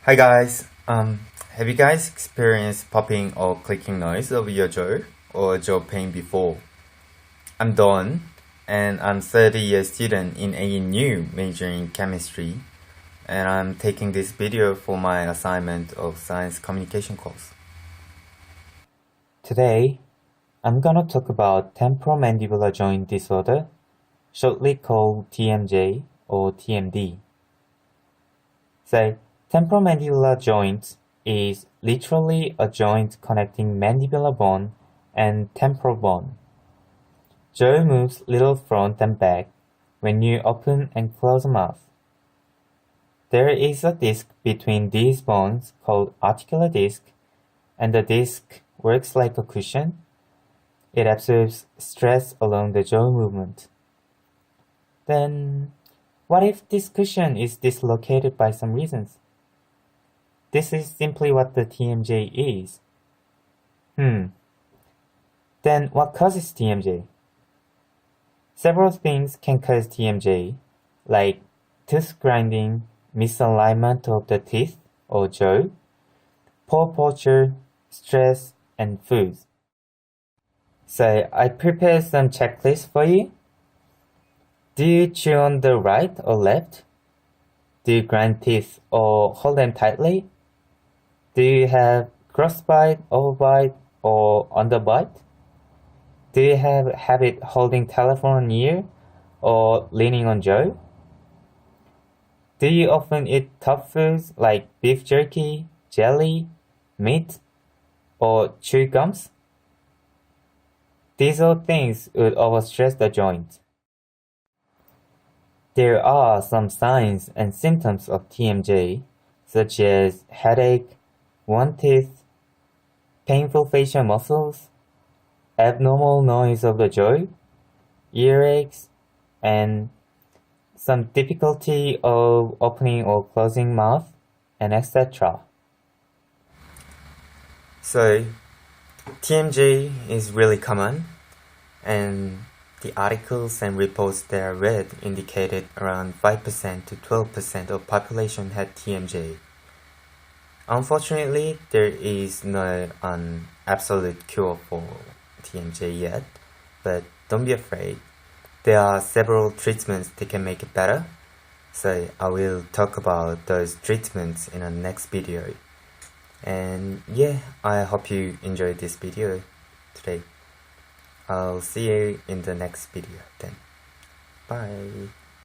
Hi guys, have you guys experienced popping or clicking noise of your jaw or jaw pain before? I'm Don, and I'm 30-year student in ANU majoring in chemistry, and I'm taking this video for my assignment of science communication course. Today, I'm gonna talk about temporomandibular joint disorder, shortly called TMJ or TMD. So, temporomandibular joint is literally a joint connecting mandibular bone and temporal bone. Jaw moves little front and back when you open and close the mouth. There is a disc between these bones called articular disc, and the disc works like a cushion. It absorbs stress along the jaw movement. Then, what if this cushion is dislocated by some reasons? This is simply what the TMJ is. Then what causes TMJ? Several things can cause TMJ, like tooth grinding, misalignment of the teeth or jaw, poor posture, stress, and food. So I prepared some checklists for you. Do you chew on the right or left? Do you grind teeth or hold them tightly? Do you have crossbite, overbite, or underbite? Do you have a habit holding telephone on ear or leaning on jaw? Do you often eat tough foods like beef jerky, jelly, meat, or chew gums? These all things would overstress the joint. There are some signs and symptoms of TMJ, such as headache, one teeth, painful facial muscles, abnormal noise of the jaw, earaches, and some difficulty of opening or closing mouth, and etc. So, TMJ is really common, and the articles and reports that I read indicated around 5% to 12% of population had TMJ. Unfortunately, there is no absolute cure for TMJ yet, but don't be afraid. There are several treatments that can make it better, so I will talk about those treatments in the next video. And yeah, I hope you enjoyed this video today. I'll see you in the next video then. Bye.